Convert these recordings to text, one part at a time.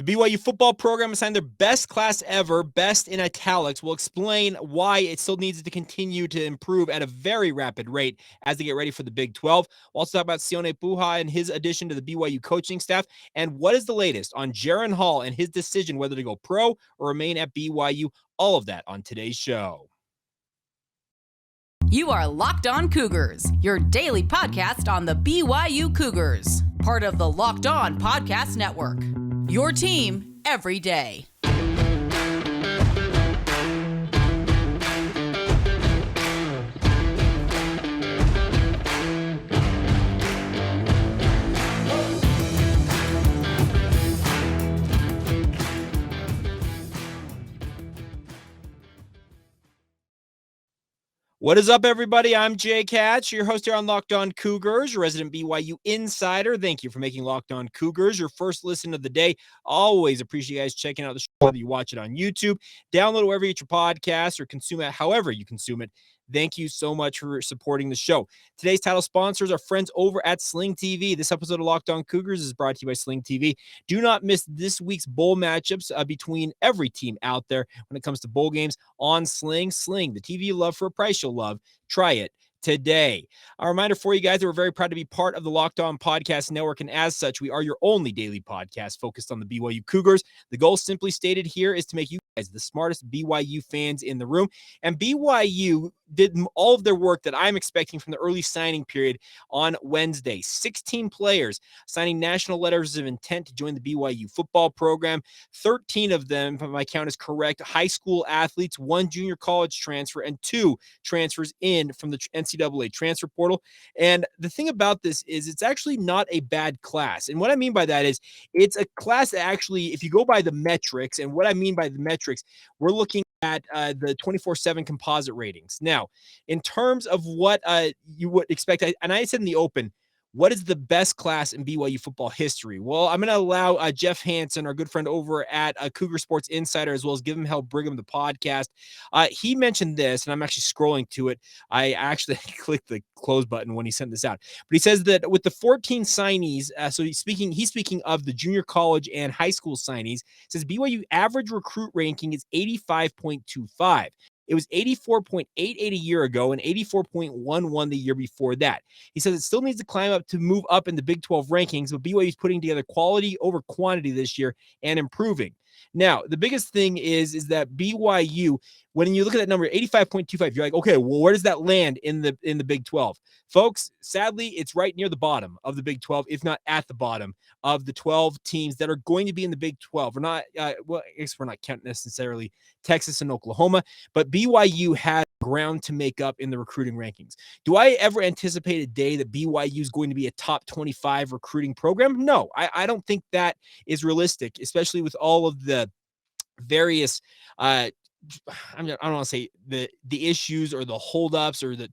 BYU football program assigned their best class ever, best in italics. We'll explain why it still needs to continue to improve at a very rapid rate as they get ready for the Big 12. We'll also talk about Sione Po'uha and his addition to the BYU coaching staff, and what is the latest on Jaren Hall and his decision whether to go pro or remain at BYU. All of that on today's show. You are Locked On Cougars, your daily podcast on the BYU Cougars, part of the Locked On Podcast Network. Your team every day. What is up, everybody? I'm Jay Katz, your host here on Locked On Cougars, your resident BYU insider. Thank you for making Locked On Cougars your first listen of the day. Always appreciate you guys checking out the show, whether you watch it on YouTube, download it wherever you get your podcast, or consume it however you consume it. Thank you so much for supporting the show. Today's title sponsors are friends over at Sling TV. This episode of Locked On Cougars is brought to you by Sling TV. Do not miss this week's bowl matchups between every team out there when it comes to bowl games on Sling. Sling, the TV you love for a price you'll love. Try it today. A reminder for you guys that we're very proud to be part of the Locked On Podcast Network, and as such, we are your only daily podcast focused on the BYU Cougars. The goal, simply stated here, is to make you guys the smartest BYU fans in the room, and BYU did all of their work that I'm expecting from the early signing period on Wednesday. 16 players signing national letters of intent to join the BYU football program. 13 of them, if my count is correct, high school athletes, 1 junior college transfer, and 2 transfers in from the NCAA transfer portal. And the thing about this is it's actually not a bad class. And what I mean by that is it's a class that actually, if you go by the metrics, and what I mean by the metrics, we're looking at the 24/7 composite ratings. Now, in terms of what you would expect, and I said in the open, what is the best class in BYU football history? Well, I'm going to allow Jeff Hansen, our good friend over at Cougar Sports Insider, as well as Give Him Hell, Brigham, the podcast. He mentioned this, and I'm actually scrolling to it. I actually clicked the close button when he sent this out. But he says that with the 14 signees, so he's speaking of the junior college and high school signees, says BYU average recruit ranking is 85.25. It was 84.88 a year ago and 84.11 the year before that. He says it still needs to climb up to move up in the Big 12 rankings, but BYU is putting together quality over quantity this year and improving. Now, the biggest thing is that BYU, when you look at that number, 85.25, you're like, okay, well, where does that land in the Big 12? Folks, sadly, it's right near the bottom of the Big 12, if not at the bottom of the 12 teams that are going to be in the Big 12. We're not, well, I guess we're not counting necessarily Texas and Oklahoma, but BYU has ground to make up in the recruiting rankings. Do I ever anticipate a day that BYU is going to be a top 25 recruiting program? No, I don't think that is realistic, especially with all of the various I don't want to say the issues or the holdups or the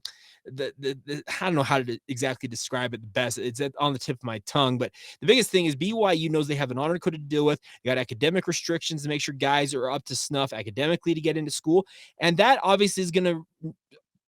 I don't know how to exactly describe it the best. It's on the tip of my tongue, but the biggest thing is BYU knows they have an honor code to deal with. They got academic restrictions to make sure guys are up to snuff academically to get into school, and that obviously is going to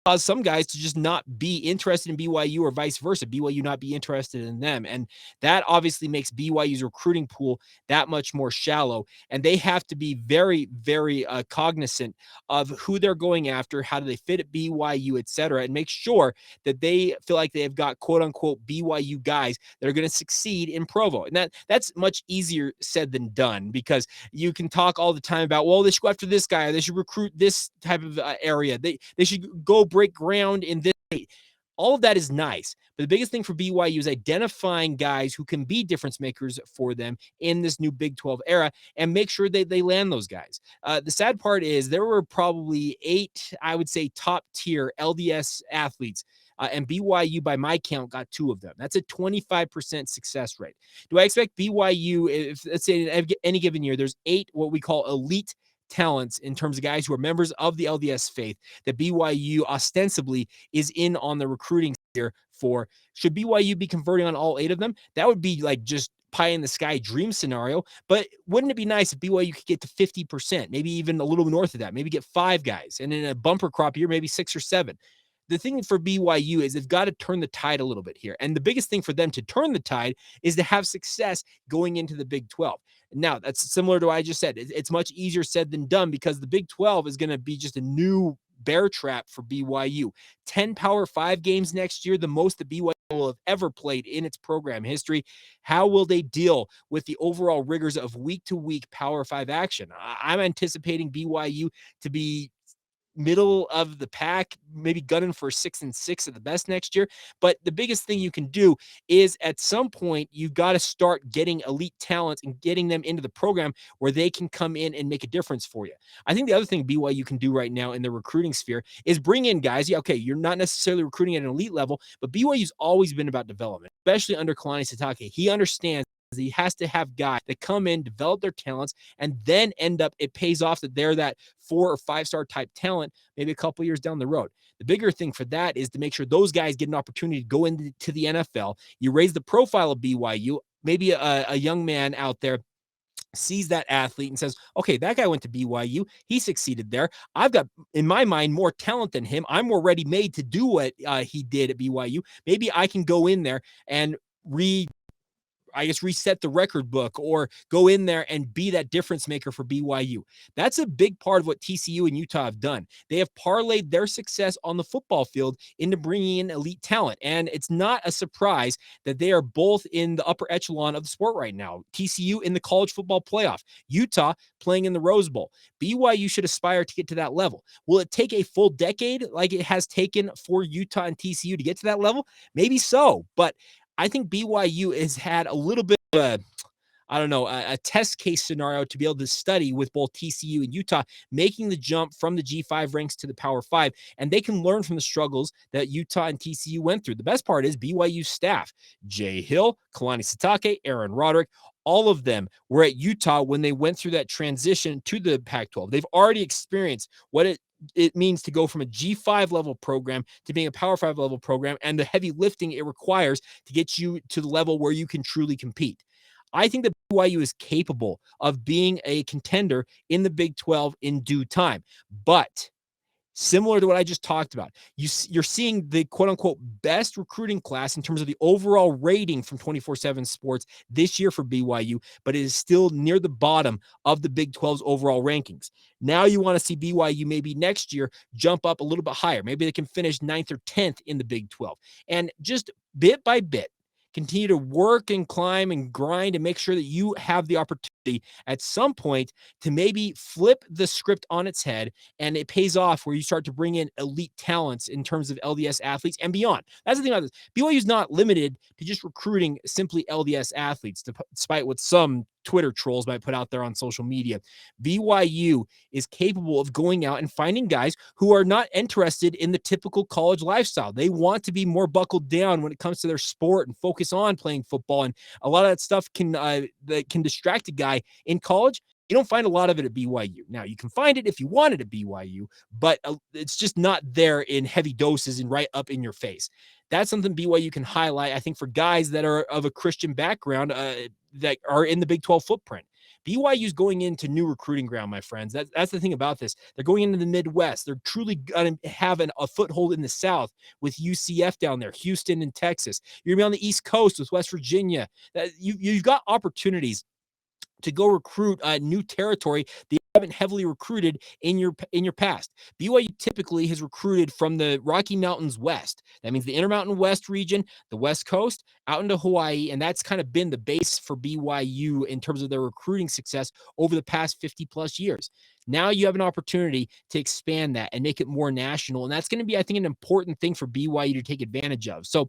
cause some guys to just not be interested in BYU or vice versa, BYU not be interested in them. And that obviously makes BYU's recruiting pool that much more shallow. And they have to be very, very cognizant of who they're going after, how do they fit at BYU, et cetera, and make sure that they feel like they have got quote unquote BYU guys that are going to succeed in Provo. And that's much easier said than done, because you can talk all the time about, well, they should go after this guy, or they should recruit this type of area. They should go break ground in this state. All of that is nice, but the biggest thing for BYU is identifying guys who can be difference makers for them in this new Big 12 era and make sure they land those guys. The sad part is there were probably 8, I would say, top tier LDS athletes, and BYU, by my count, got 2 of them. That's a 25% success rate. Do I expect BYU, if let's say in any given year, there's 8 what we call elite talents in terms of guys who are members of the LDS faith that BYU ostensibly is in on the recruiting here for? Should BYU be converting on all 8 of them? That would be like just pie in the sky dream scenario. But wouldn't it be nice if BYU could get to 50%, maybe even a little north of that, maybe get 5 guys, and in a bumper crop year, maybe 6 or 7? the thing for BYU is they've got to turn the tide a little bit here. And the biggest thing for them to turn the tide is to have success going into the Big 12. Now, that's similar to what I just said. It's much easier said than done because the Big 12 is going to be just a new bear trap for BYU. 10 Power 5 games next year, the most the BYU will have ever played in its program history. How will they deal with the overall rigors of week-to-week Power 5 action? I'm anticipating BYU to be middle of the pack, maybe gunning for 6-6 at the best next year. But the biggest thing you can do is at some point, you've got to start getting elite talents and getting them into the program where they can come in and make a difference for you. I think the other thing BYU can do right now in the recruiting sphere is bring in guys. Yeah, okay, you're not necessarily recruiting at an elite level, but BYU's always been about development, especially under Kalani Sitake. He understands he has to have guys that come in, develop their talents, and then end up, it pays off that they're that 4 or 5-star type talent, maybe a couple years down the road. The bigger thing for that is to make sure those guys get an opportunity to go into the NFL. You raise the profile of BYU. Maybe a young man out there sees that athlete and says, okay, that guy went to BYU. He succeeded there. I've got, in my mind, more talent than him. I'm more ready made to do what he did at BYU. Maybe I can go in there and reset the record book or go in there and be that difference maker for BYU. That's a big part of what TCU and Utah have done. They have parlayed their success on the football field into bringing in elite talent. And it's not a surprise that they are both in the upper echelon of the sport right now. TCU in the college football playoff, Utah playing in the Rose Bowl. BYU should aspire to get to that level. Will it take a full decade like it has taken for Utah and TCU to get to that level? Maybe so, but I think BYU has had a little bit of a test case scenario to be able to study with both TCU and Utah, making the jump from the G5 ranks to the Power 5, and they can learn from the struggles that Utah and TCU went through. The best part is BYU's staff, Jay Hill, Kalani Sitake, Aaron Roderick, all of them were at Utah when they went through that transition to the Pac-12. They've already experienced what it means to go from a G5 level program to being a Power 5 level program and the heavy lifting it requires to get you to the level where you can truly compete. I think that BYU is capable of being a contender in the Big 12 in due time, but similar to what I just talked about, you're seeing the quote-unquote best recruiting class in terms of the overall rating from 24/7 Sports this year for BYU, but it is still near the bottom of the Big 12's overall rankings. Now you want to see BYU maybe next year jump up a little bit higher. Maybe they can finish 9th or 10th in the Big 12. And just bit by bit, continue to work and climb and grind and make sure that you have the opportunity at some point to maybe flip the script on its head, and it pays off where you start to bring in elite talents in terms of LDS athletes and beyond. That's the thing about this. BYU is not limited to just recruiting simply LDS athletes, despite what some Twitter trolls might put out there on social media. BYU is capable of going out and finding guys who are not interested in the typical college lifestyle. They want to be more buckled down when it comes to their sport and focus on playing football. And a lot of that stuff that can distract a guy in college. You don't find a lot of it at BYU. Now, you can find it if you want it at BYU, but it's just not there in heavy doses and right up in your face. That's something BYU can highlight, I think, for guys that are of a Christian background that are in the Big 12 footprint. BYU's going into new recruiting ground, my friends. That's the thing about this. They're going into the Midwest. They're truly going to have a foothold in the South with UCF down there, Houston and Texas. You're going to be on the East Coast with West Virginia. You've got opportunities to go recruit new territory that you haven't heavily recruited in your past. BYU typically has recruited from the Rocky Mountains West. That means the Intermountain West region, the West Coast, out into Hawaii, and that's kind of been the base for BYU in terms of their recruiting success over the past 50 plus years. Now you have an opportunity to expand that and make it more national, and that's going to be, I think, an important thing for BYU to take advantage of. So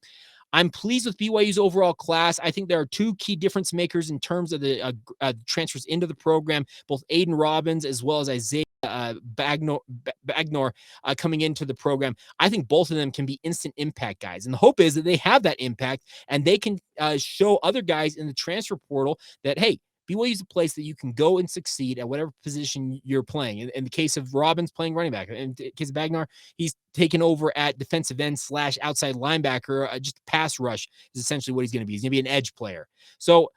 I'm pleased with BYU's overall class. I think there are two key difference makers in terms of the transfers into the program, both Aiden Robbins as well as Isaiah Bagnor coming into the program. I think both of them can be instant impact guys. And the hope is that they have that impact and they can show other guys in the transfer portal that, hey, BYU is a place that you can go and succeed at whatever position you're playing. In the case of Robbins, playing running back. In the case of Bagnor, he's taken over at defensive end / outside linebacker. Just pass rush is essentially what he's going to be. He's going to be an edge player. So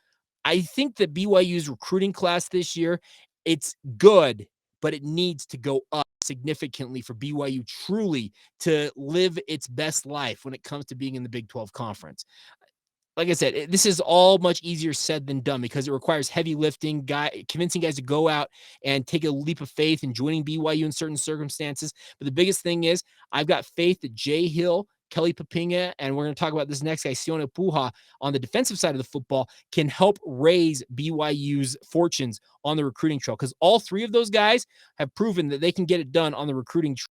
I think that BYU's recruiting class this year, it's good, but it needs to go up significantly for BYU truly to live its best life when it comes to being in the Big 12 Conference. Like I said, this is all much easier said than done because it requires heavy lifting, convincing guys to go out and take a leap of faith in joining BYU in certain circumstances. But the biggest thing is I've got faith that Jay Hill, Kelly Po'uha, and we're going to talk about this next guy, Sione Po'uha, on the defensive side of the football, can help raise BYU's fortunes on the recruiting trail because all three of those guys have proven that they can get it done on the recruiting trail.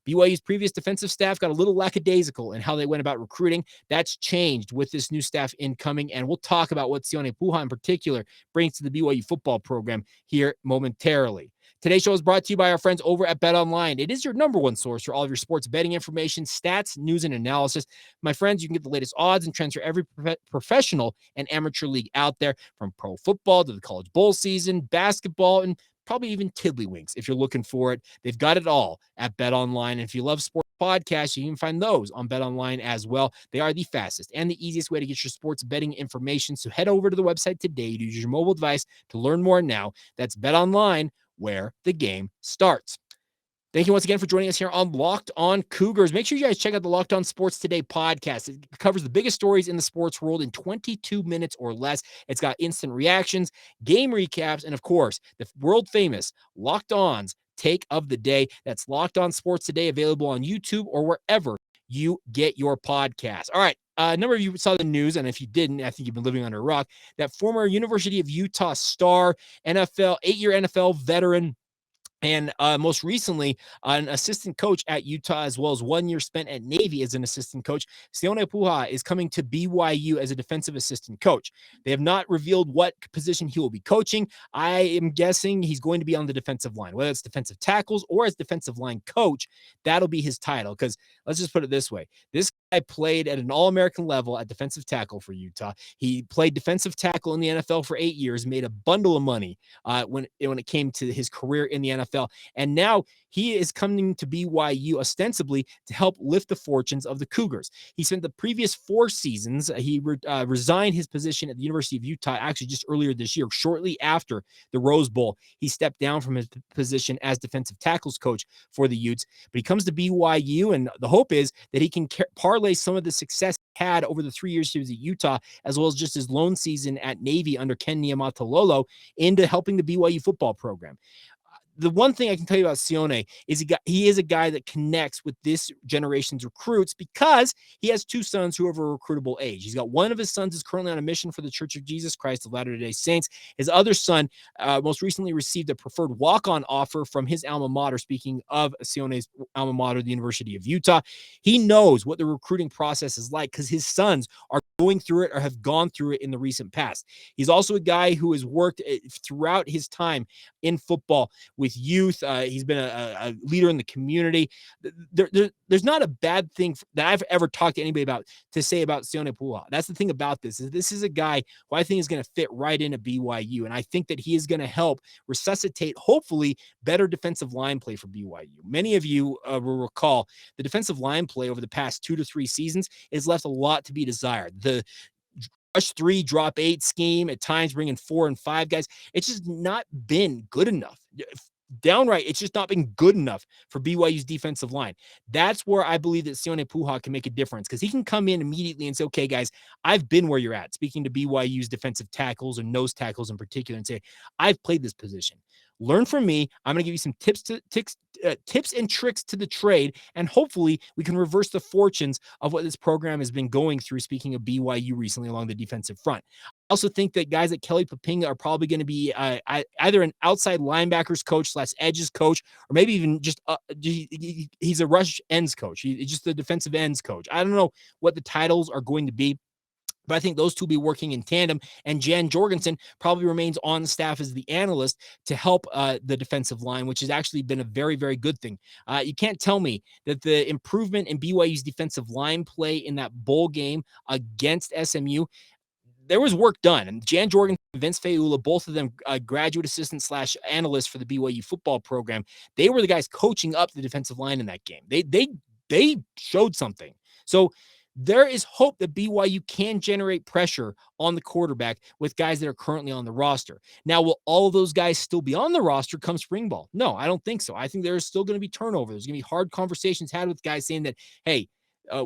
BYU's previous defensive staff got a little lackadaisical in how they went about recruiting. That's changed with this new staff incoming, and we'll talk about what Sione Po'uha in particular brings to the BYU football program here momentarily. Today's show is brought to you by our friends over at BetOnline. It is your number one source for all of your sports betting information, stats, news, and analysis. My friends, you can get the latest odds and trends for every professional and amateur league out there, from pro football to the college bowl season, basketball, and probably even tiddlywinks if you're looking for it. They've got it all at BetOnline. And if you love sports podcasts, you can find those on BetOnline as well. They are the fastest and the easiest way to get your sports betting information. So head over to the website today to use your mobile device to learn more now. That's BetOnline, where the game starts. Thank you once again for joining us here on Locked On Cougars. Make sure you guys check out the Locked On Sports Today podcast. It covers the biggest stories in the sports world in 22 minutes or less. It's got instant reactions, game recaps, and of course, the world famous Locked On's Take of the Day. That's Locked On Sports Today, available on YouTube or wherever you get your podcasts. All right. A number of you saw the news, and if you didn't, I think you've been living under a rock, that former University of Utah star, NFL, 8-year NFL veteran, and most recently, an assistant coach at Utah, as well as 1 year spent at Navy as an assistant coach, Sione Po'uha is coming to BYU as a defensive assistant coach. They have not revealed what position he will be coaching. I am guessing he's going to be on the defensive line, whether it's defensive tackles or as defensive line coach. That'll be his title, because let's just put it this way. This guy played at an All-American level at defensive tackle for Utah. He played defensive tackle in the NFL for 8 years, made a bundle of money when it came to his career in the NFL. And now he is coming to BYU ostensibly to help lift the fortunes of the Cougars. He spent the previous 4 seasons. He resigned his position at the University of Utah actually just earlier this year, shortly after the Rose Bowl. He stepped down from his position as defensive tackles coach for the Utes, but he comes to BYU, and the hope is that he can parlay some of the success he had over the 3 years he was at Utah, as well as just his lone season at Navy under Ken Niumatalolo, into helping the BYU football program. The one thing I can tell you about Sione is he is a guy that connects with this generation's recruits because he has 2 sons who are of a recruitable age. He's got one of his sons is currently on a mission for the Church of Jesus Christ of Latter-day Saints. His other son most recently received a preferred walk-on offer from his alma mater. Speaking of Sione's alma mater, the University of Utah, he knows what the recruiting process is like because his sons are going through it or have gone through it in the recent past. He's also a guy who has worked throughout his time in football with youth. He's been a leader in the community. There's not a bad thing that I've ever talked to anybody about to say about Sione Po'uha. That's the thing about this is a guy who I think is going to fit right into BYU. And I think that he is going to help resuscitate, hopefully, better defensive line play for BYU. Many of you will recall the defensive line play over the past 2 to 3 seasons has left a lot to be desired. The rush 3, drop 8 scheme, at times bringing 4 and 5 guys, it's just not been good enough. Downright, it's just not been good enough for BYU's defensive line. That's where I believe that Sione Po'uha can make a difference, because he can come in immediately and say, okay, guys, I've been where you're at, speaking to BYU's defensive tackles and nose tackles in particular, and say, I've played this position. Learn from me. I'm going to give you some tips and tricks to the trade, and hopefully we can reverse the fortunes of what this program has been going through, speaking of BYU recently along the defensive front. I also think that guys like Kelly Po'uha are probably going to be either an outside linebackers coach / edges coach, or maybe even just he's a rush ends coach. He's just the defensive ends coach. I don't know what the titles are going to be, but I think those two will be working in tandem. And Jan Jorgensen probably remains on staff as the analyst to help the defensive line, which has actually been a very, very good thing. You can't tell me that the improvement in BYU's defensive line play in that bowl game against SMU, there was work done. And Jan Jorgensen and Vince Feula, both of them graduate assistant / analysts for the BYU football program, they were the guys coaching up the defensive line in that game. They showed something. So there is hope that BYU can generate pressure on the quarterback with guys that are currently on the roster. Now, will all of those guys still be on the roster come spring ball? No, I don't think so. I think there's still going to be turnover. There's going to be hard conversations had with guys saying that, hey,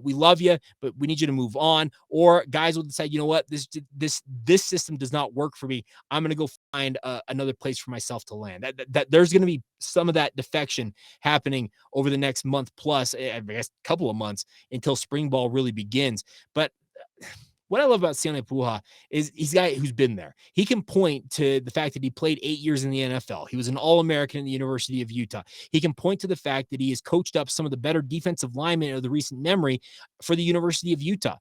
we love you, but we need you to move on. Or guys will decide, you know what, this system does not work for me. I'm going to go find another place for myself to land. That there's going to be some of that defection happening over the next month plus, I guess, a couple of months until spring ball really begins. But what I love about Sione Po'uha is he's a guy who's been there. He can point to the fact that he played 8 years in the NFL. He was an All-American in the University of Utah. He can point to the fact that he has coached up some of the better defensive linemen of the recent memory for the University of Utah.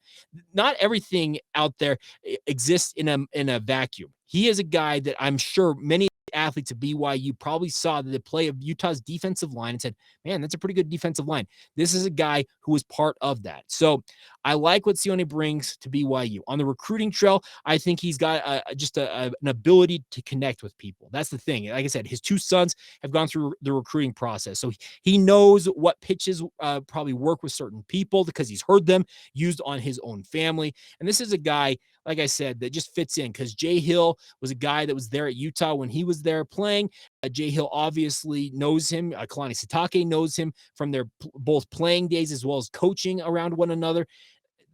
Not everything out there exists in a vacuum. He is a guy that I'm sure many athletes at BYU probably saw the play of Utah's defensive line and said, man, that's a pretty good defensive line. This is a guy who was part of that. So I like what Sione brings to BYU. On the recruiting trail, I think he's got an ability to connect with people. That's the thing. Like I said, his 2 sons have gone through the recruiting process. So he knows what pitches probably work with certain people because he's heard them used on his own family. And this is a guy, like I said, that just fits in because Jay Hill was a guy that was there at Utah when he was there playing. Jay Hill obviously knows him. Kalani Sitake knows him from their both playing days as well as coaching around one another.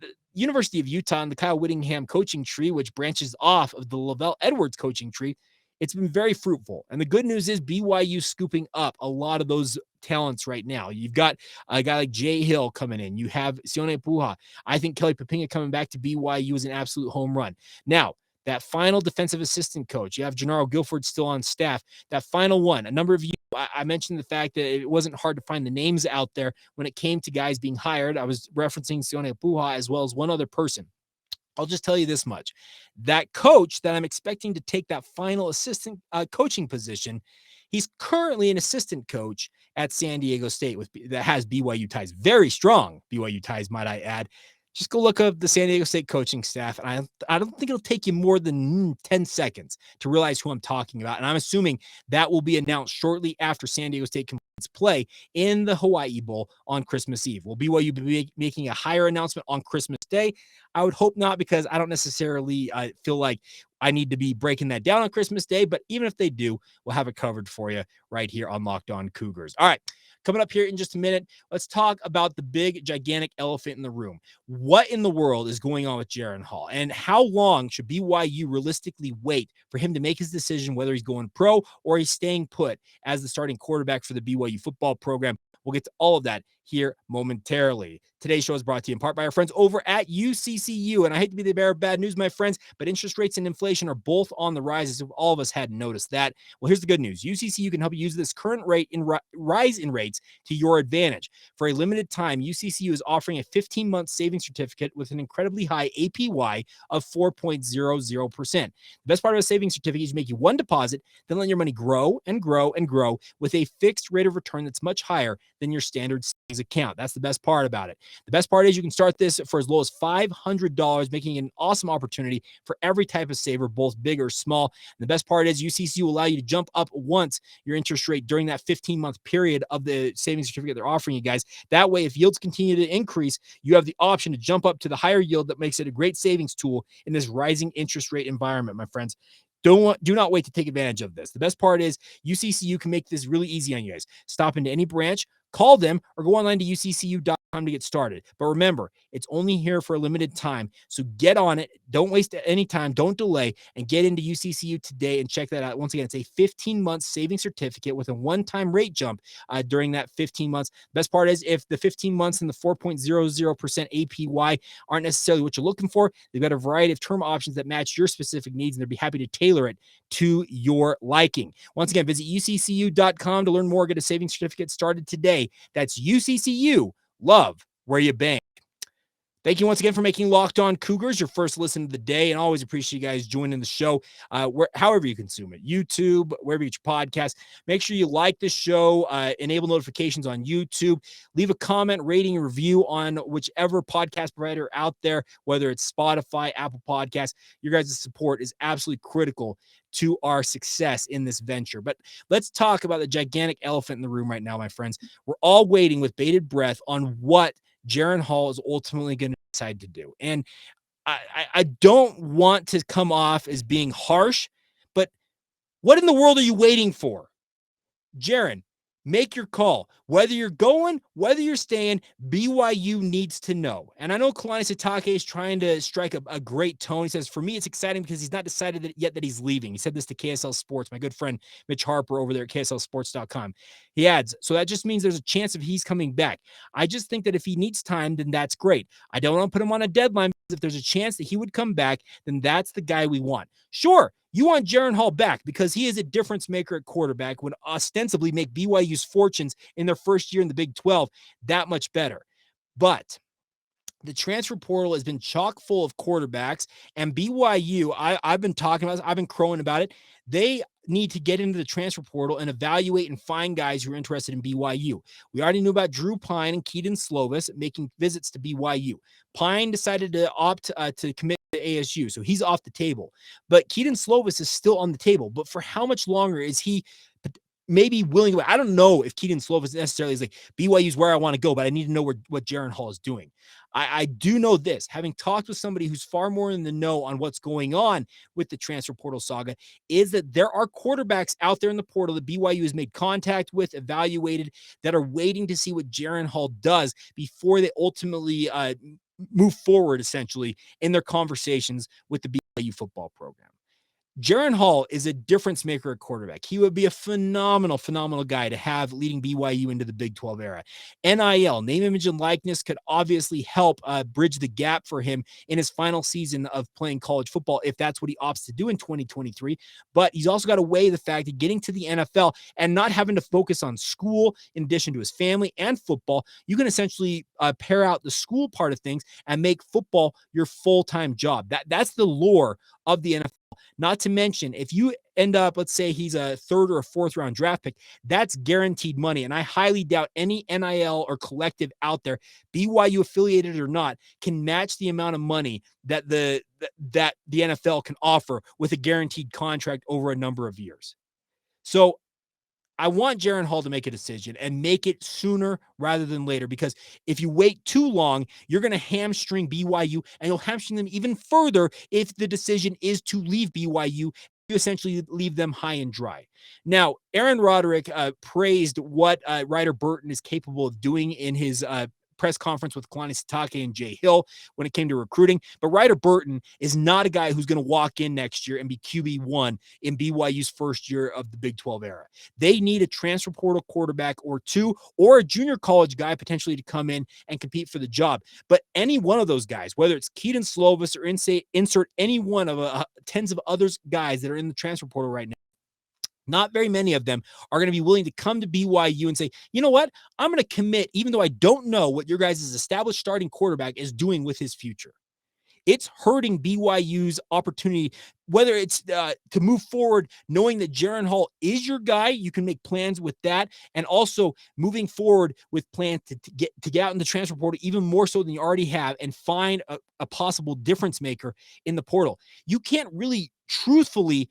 The University of Utah and the Kyle Whittingham coaching tree, which branches off of the Lavelle Edwards coaching tree, it's been very fruitful. And the good news is BYU scooping up a lot of those talents right now. You've got a guy like Jay Hill coming in. You have Sione Po'uha. I think Kelly Papinga coming back to BYU is an absolute home run. Now, that final defensive assistant coach, you have Gennaro Guilford still on staff. That final one, a number of you, I mentioned the fact that it wasn't hard to find the names out there when it came to guys being hired. I was referencing Sione Po'uha as well as one other person. I'll just tell you this much. That coach that I'm expecting to take that final assistant coaching position, he's currently an assistant coach at San Diego State that has BYU ties, very strong BYU ties, might I add. Just go look up the San Diego State coaching staff, and I don't think it'll take you more than 10 seconds to realize who I'm talking about. And I'm assuming that will be announced shortly after San Diego State completes play in the Hawaii Bowl on Christmas Eve. Will BYU be making a hire announcement on Christmas Day? I would hope not, because I don't necessarily feel like I need to be breaking that down on Christmas Day. But even if they do, we'll have it covered for you right here on Locked On Cougars. All right. Coming up here in just a minute, let's talk about the big, gigantic elephant in the room. What in the world is going on with Jaren Hall? And how long should BYU realistically wait for him to make his decision whether he's going pro or he's staying put as the starting quarterback for the BYU football program? We'll get to all of that here momentarily. Today's show is brought to you in part by our friends over at UCCU. And I hate to be the bearer of bad news, my friends, but interest rates and inflation are both on the rise, as if all of us hadn't noticed that. Well, here's the good news. UCCU can help you use this current rise in rates to your advantage. For a limited time, UCCU is offering a 15-month savings certificate with an incredibly high APY of 4.00%. The best part of a savings certificate is you make you one deposit, then let your money grow and grow and grow with a fixed rate of return that's much higher than your standard savings account. That's the best part about it. The best part is you can start this for as low as $500, making it an awesome opportunity for every type of saver, both big or small. And the best part is UCCU will allow you to jump up once your interest rate during that 15-month period of the savings certificate they're offering you guys. That way, if yields continue to increase, you have the option to jump up to the higher yield that makes it a great savings tool in this rising interest rate environment, my friends. Do not wait to take advantage of this. The best part is UCCU can make this really easy on you guys. Stop into any branch, call them, or go online to uccu.com to get started. But remember, it's only here for a limited time. So get on it. Don't waste any time. Don't delay, and get into UCCU today and check that out. Once again, it's a 15-month savings certificate with a one-time rate jump during that 15 months. Best part is if the 15 months and the 4.00% APY aren't necessarily what you're looking for, they've got a variety of term options that match your specific needs, and they'll be happy to tailor it to your liking. Once again, visit uccu.com to learn more. Get a savings certificate started today. That's UCCU. Love where you bank. Thank you once again for making Locked On Cougars your first listen of the day, and always appreciate you guys joining the show however you consume it, YouTube, wherever you get your podcast. Make sure you like the show, enable notifications on YouTube, leave a comment, rating, and review on whichever podcast provider out there, whether it's Spotify, Apple Podcasts. Your guys' support is absolutely critical to our success in this venture. But let's talk about the gigantic elephant in the room right now, my friends. We're all waiting with bated breath on what Jaren Hall is ultimately going to decide to do. And I don't want to come off as being harsh, but what in the world are you waiting for? Jaren, make your call. Whether you're going, whether you're staying, BYU needs to know. And I know Kalani Sitake is trying to strike a great tone. He says, for me, it's exciting because he's not decided yet that he's leaving. He said this to KSL Sports, my good friend Mitch Harper over there at KSLSports.com. He adds, so that just means there's a chance of he's coming back. I just think that if he needs time, then that's great. I don't want to put him on a deadline because if there's a chance that he would come back, then that's the guy we want. Sure, you want Jaren Hall back because he is a difference maker at quarterback, would ostensibly make BYU's fortunes in their first year in the Big 12 that much better. But the transfer portal has been chock full of quarterbacks, and BYU, I've been talking about this, I've been crowing about it. They need to get into the transfer portal and evaluate and find guys who are interested in BYU. We already knew about Drew Pine and Keaton Slovis making visits to BYU. Pine decided to opt to commit to ASU, so he's off the table. But Keaton Slovis is still on the table. But for how much longer is he maybe willing to? I don't know if Keaton Slovis necessarily is like, BYU is where I want to go, but I need to know what Jaren Hall is doing. I do know this, having talked with somebody who's far more in the know on what's going on with the transfer portal saga, is that there are quarterbacks out there in the portal that BYU has made contact with, evaluated, that are waiting to see what Jaren Hall does before they ultimately move forward, essentially, in their conversations with the BYU football program. Jaren Hall is a difference maker at quarterback. He would be a phenomenal guy to have leading BYU into the Big 12 era. NIL, name, image, and likeness, could obviously help bridge the gap for him in his final season of playing college football, if that's what he opts to do in 2023. But he's also got to weigh the fact that getting to the NFL and not having to focus on school in addition to his family and football, you can essentially pair out the school part of things and make football your full-time job. That's the lure of the NFL. Not to mention, if you end up, let's say he's a third or a fourth round draft pick, that's guaranteed money. And I highly doubt any NIL or collective out there, BYU affiliated or not, can match the amount of money that the NFL can offer with a guaranteed contract over a number of years. So I want Jaren Hall to make a decision and make it sooner rather than later, because if you wait too long, you're going to hamstring BYU, and you'll hamstring them even further if the decision is to leave BYU. You essentially leave them high and dry. Now, Aaron Roderick praised what Ryder Burton is capable of doing in his press conference with Kalani Sitake and Jay Hill when it came to recruiting. But Ryder Burton is not a guy who's going to walk in next year and be QB1 in BYU's first year of the Big 12 era. They need a transfer portal quarterback or two, or a junior college guy potentially to come in and compete for the job. But any one of those guys, whether it's Keaton Slovis or insert any one of tens of others guys that are in the transfer portal right now, not very many of them are going to be willing to come to BYU and say, you know what, I'm going to commit, even though I don't know what your guys' established starting quarterback is doing with his future. It's hurting BYU's opportunity, whether it's to move forward, knowing that Jaren Hall is your guy. You can make plans with that, and also moving forward with plans to get out in the transfer portal even more so than you already have, and find a possible difference maker in the portal. You can't really truthfully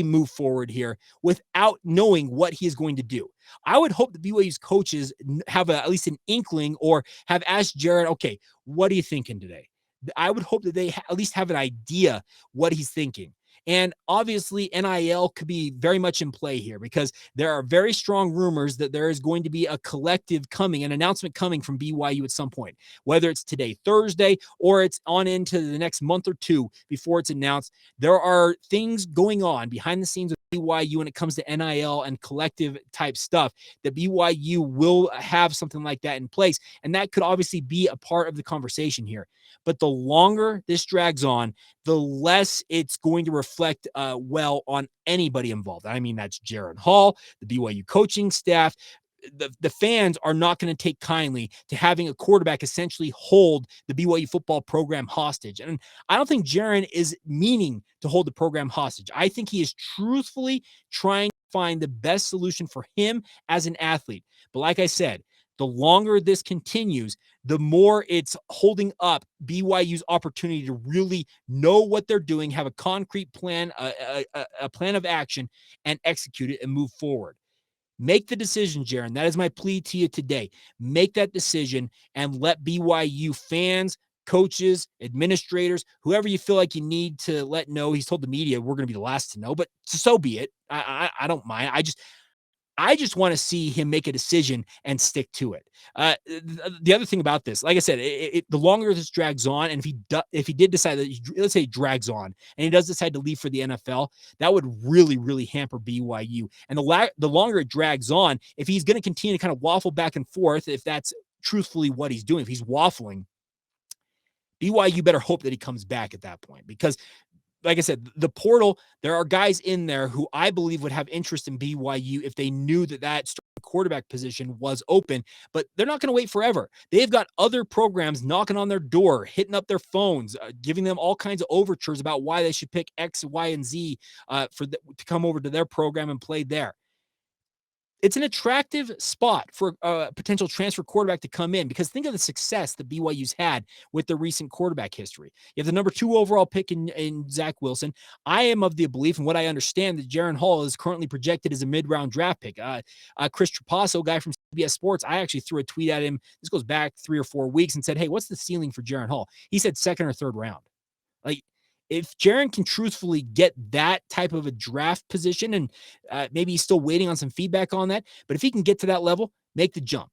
move forward here without knowing what he is going to do. I would hope that BYU's coaches have at least an inkling, or have asked Jaren, okay, what are you thinking today? I would hope that they at least have an idea what he's thinking. And obviously, NIL could be very much in play here, because there are very strong rumors that there is going to be a collective coming, an announcement coming from BYU at some point, whether it's today, Thursday, or it's on into the next month or two before it's announced. There are things going on behind the scenes with BYU when it comes to NIL and collective type stuff, that BYU will have something like that in place. And that could obviously be a part of the conversation here. But the longer this drags on, the less it's going to reflect well on anybody involved. I mean, that's Jaren Hall, the BYU coaching staff. The fans are not going to take kindly to having a quarterback essentially hold the BYU football program hostage. And I don't think Jaren is meaning to hold the program hostage. I think he is truthfully trying to find the best solution for him as an athlete. But like I said, the longer this continues, the more it's holding up BYU's opportunity to really know what they're doing, have a concrete plan, a plan of action, and execute it and move forward. Make the decision, Jaren. That is my plea to you today. Make that decision and let BYU fans, coaches, administrators, whoever you feel like you need to let know. He's told the media we're going to be the last to know, but so be it. I don't mind. I just want to see him make a decision and stick to it. The other thing about this, like I said, the longer this drags on, and if he did decide that, let's say he drags on and he does decide to leave for the NFL, that would really, really hamper BYU. And the longer it drags on, if he's going to continue to kind of waffle back and forth, if that's truthfully what he's doing, if he's waffling, BYU better hope that he comes back at that point, because like I said, the portal, there are guys in there who I believe would have interest in BYU if they knew that quarterback position was open, but they're not going to wait forever. They've got other programs knocking on their door, hitting up their phones, giving them all kinds of overtures about why they should pick X, Y, and Z to come over to their program and play there. It's an attractive spot for a potential transfer quarterback to come in, because think of the success that BYU's had with the recent quarterback history. You have the number 2 overall pick in Zach Wilson. I am of the belief, and what I understand, that Jaren Hall is currently projected as a mid-round draft pick. Chris Trapasso, guy from CBS Sports, I actually threw a tweet at him. This goes back 3 or 4 weeks and said, hey, what's the ceiling for Jaren Hall? He said 2nd or 3rd round. Like, if Jaren can truthfully get that type of a draft position, and maybe he's still waiting on some feedback on that, but if he can get to that level, make the jump.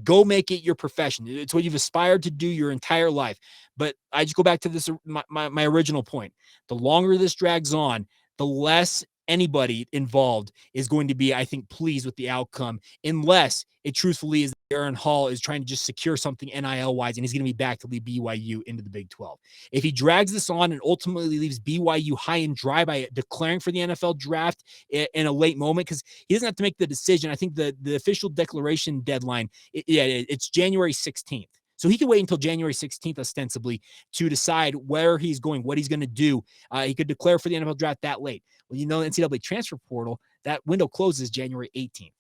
Go make it your profession. It's what you've aspired to do your entire life. But I just go back to this, my original point. The longer this drags on, the less anybody involved is going to be, I think, pleased with the outcome, unless it truthfully is Jaren Hall is trying to just secure something NIL-wise, and he's going to be back to lead BYU into the Big 12. If he drags this on and ultimately leaves BYU high and dry by declaring for the NFL draft in a late moment, because he doesn't have to make the decision. I think the official declaration deadline, it's January 16th. So he could wait until January 16th, ostensibly, to decide where he's going, what he's going to do. He could declare for the NFL draft that late. Well, the NCAA transfer portal, that window closes January 18th.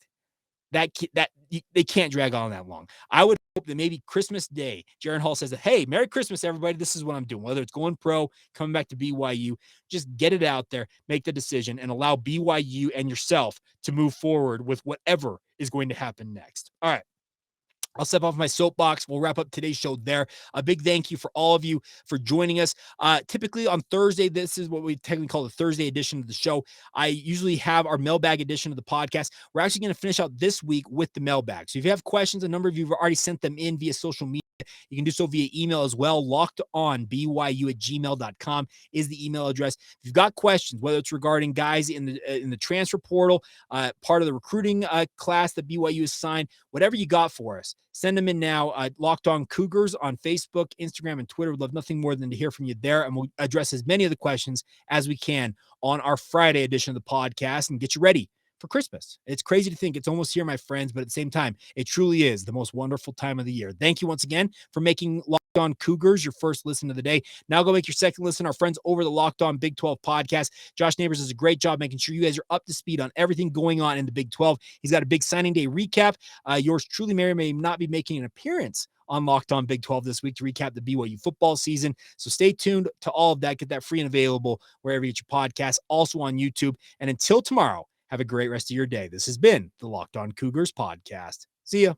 They can't drag on that long. I would hope that maybe Christmas Day, Jaren Hall says that, hey, Merry Christmas, everybody. This is what I'm doing. Whether it's going pro, coming back to BYU, just get it out there, make the decision, and allow BYU and yourself to move forward with whatever is going to happen next. All right. I'll step off my soapbox. We'll wrap up today's show there. A big thank you for all of you for joining us. Typically on Thursday, this is what we technically call the Thursday edition of the show. I usually have our mailbag edition of the podcast. We're actually going to finish out this week with the mailbag. So if you have questions, a number of you have already sent them in via social media. You can do so via email as well. LockedOnBYU@gmail.com is the email address. If you've got questions, whether it's regarding guys in the transfer portal, part of the recruiting class that BYU has signed, whatever you got for us, send them in now. Locked On Cougars on Facebook, Instagram, and Twitter. We'd love nothing more than to hear from you there, and we'll address as many of the questions as we can on our Friday edition of the podcast and get you ready for Christmas. It's crazy to think it's almost here, my friends, but at the same time, it truly is the most wonderful time of the year. Thank you once again for making Locked On Cougars your first listen of the day. Now go make your second listen. Our friends over the Locked On Big 12 podcast. Josh Neighbors does a great job making sure you guys are up to speed on everything going on in the Big 12. He's got a big signing day recap. Yours truly, Mary, may not be making an appearance on Locked On Big 12 this week to recap the BYU football season. So stay tuned to all of that. Get that free and available wherever you get your podcast, also on YouTube. And until tomorrow, have a great rest of your day. This has been the Locked On Cougars podcast. See ya.